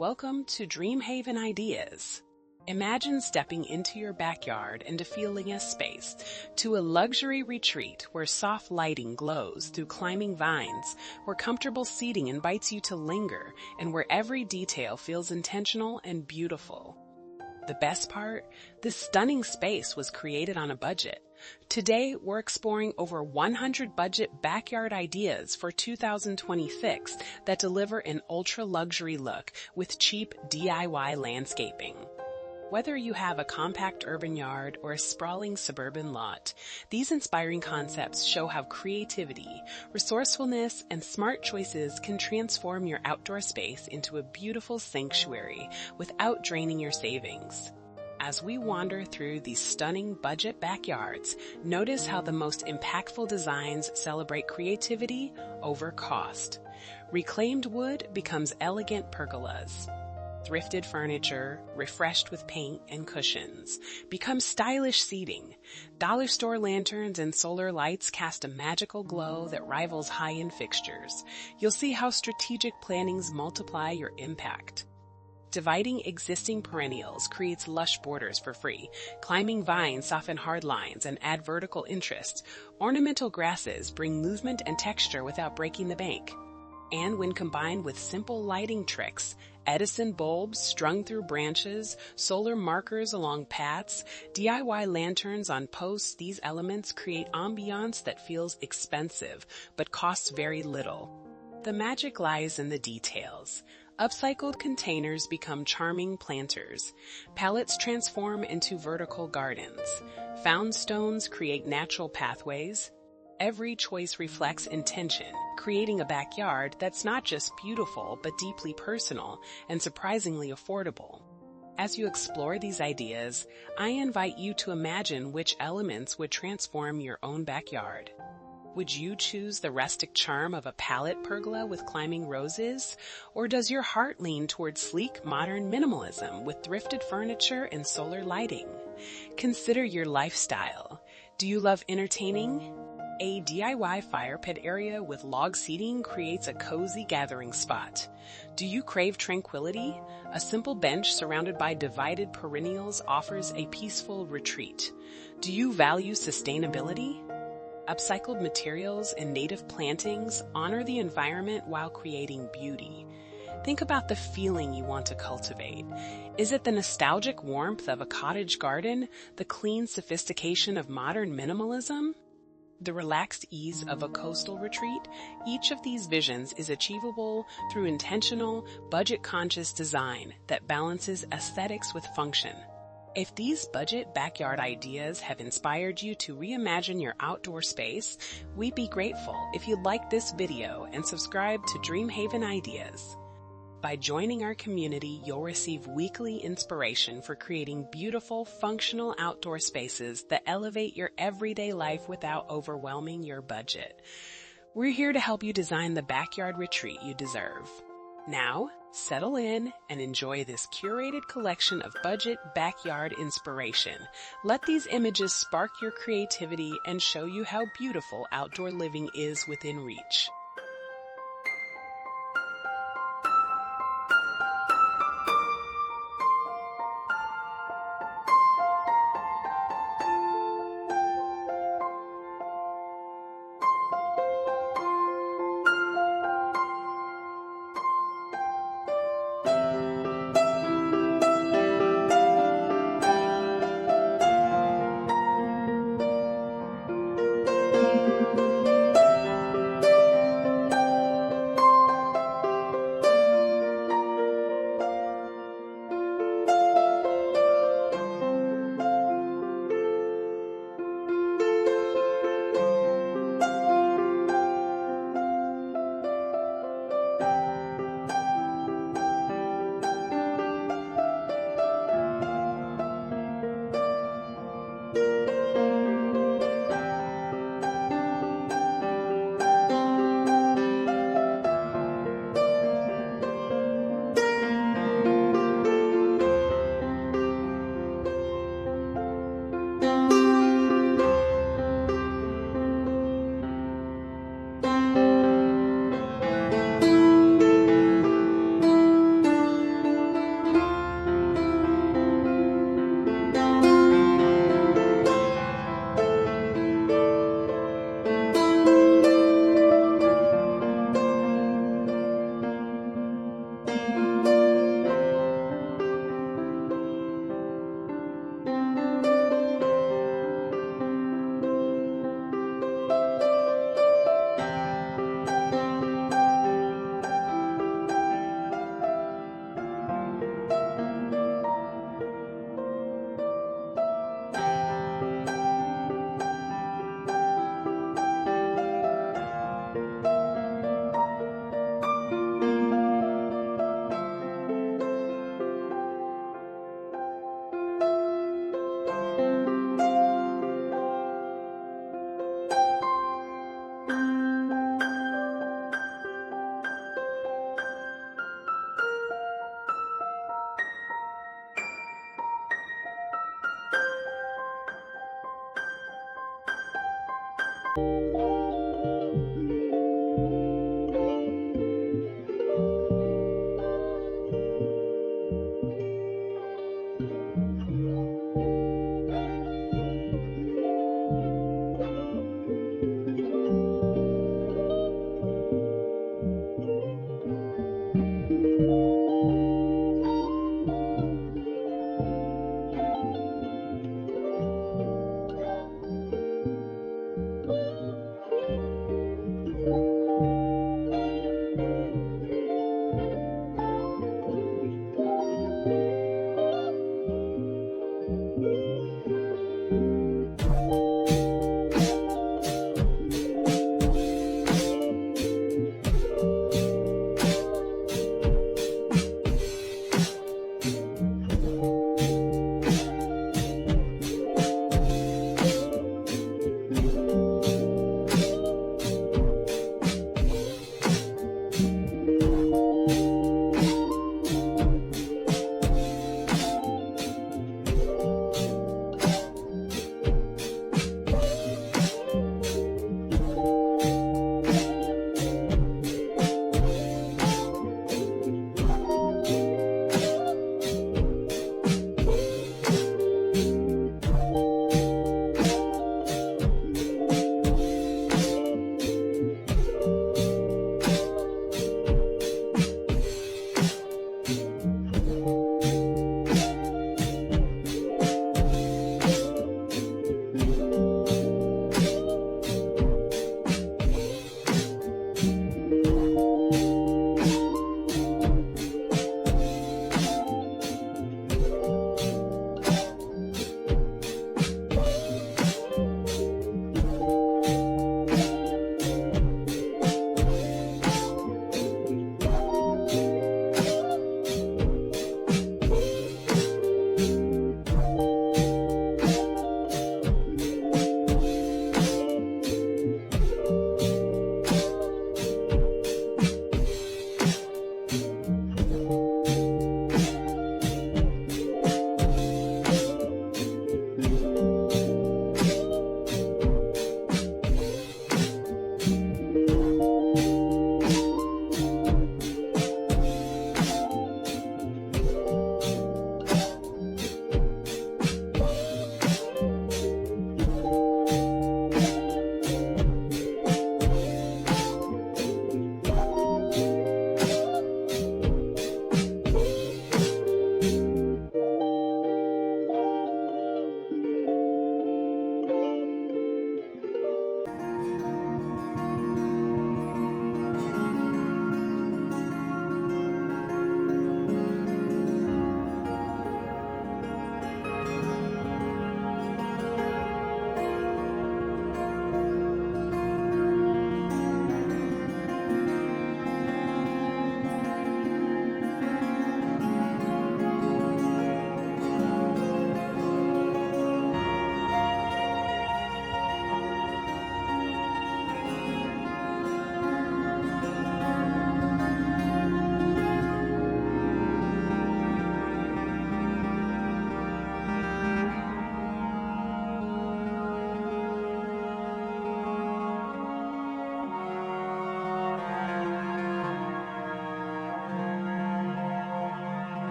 Welcome to DreamHaven Ideas. Imagine stepping into your backyard and feeling a space, to a luxury retreat where soft lighting glows through climbing vines, where comfortable seating invites you to linger, and where every detail feels intentional and beautiful. The best part? This stunning space was created on a budget. Today, we're exploring over 100 budget backyard ideas for 2026 that deliver an ultra-luxury look with cheap DIY landscaping. Whether you have a compact urban yard or a sprawling suburban lot, these inspiring concepts show how creativity, resourcefulness, and smart choices can transform your outdoor space into a beautiful sanctuary without draining your savings. As we wander through these stunning budget backyards, notice how the most impactful designs celebrate creativity over cost. Reclaimed wood becomes elegant pergolas. Thrifted furniture, refreshed with paint and cushions, becomes stylish seating. Dollar store lanterns and solar lights cast a magical glow that rivals high-end fixtures. You'll see how strategic plannings multiply your impact. Dividing existing perennials creates lush borders for free. Climbing vines soften hard lines and add vertical interest. Ornamental grasses bring movement and texture without breaking the bank. And when combined with simple lighting tricks, Edison bulbs strung through branches, solar markers along paths, DIY lanterns on posts, these elements create ambiance that feels expensive but costs very little. The magic lies in the details. Upcycled containers become charming planters. Pallets transform into vertical gardens. Found stones create natural pathways. Every choice reflects intention, creating a backyard that's not just beautiful but deeply personal and surprisingly affordable. As you explore these ideas, I invite you to imagine which elements would transform your own backyard. Would you choose the rustic charm of a pallet pergola with climbing roses? Or does your heart lean towards sleek, modern minimalism with thrifted furniture and solar lighting? Consider your lifestyle. Do you love entertaining? A DIY fire pit area with log seating creates a cozy gathering spot. Do you crave tranquility? A simple bench surrounded by divided perennials offers a peaceful retreat. Do you value sustainability? Upcycled materials and native plantings honor the environment while creating beauty. Think about the feeling you want to cultivate. Is it the nostalgic warmth of a cottage garden, the clean sophistication of modern minimalism? The relaxed ease of a coastal retreat? Each of these visions is achievable through intentional, budget-conscious design that balances aesthetics with function. If these budget backyard ideas have inspired you to reimagine your outdoor space, we'd be grateful if you'd like this video and subscribe to DreamHaven Ideas. By joining our community, you'll receive weekly inspiration for creating beautiful, functional outdoor spaces that elevate your everyday life without overwhelming your budget. We're here to help you design the backyard retreat you deserve. Now, settle in and enjoy this curated collection of budget backyard inspiration. Let these images spark your creativity and show you how beautiful outdoor living is within reach.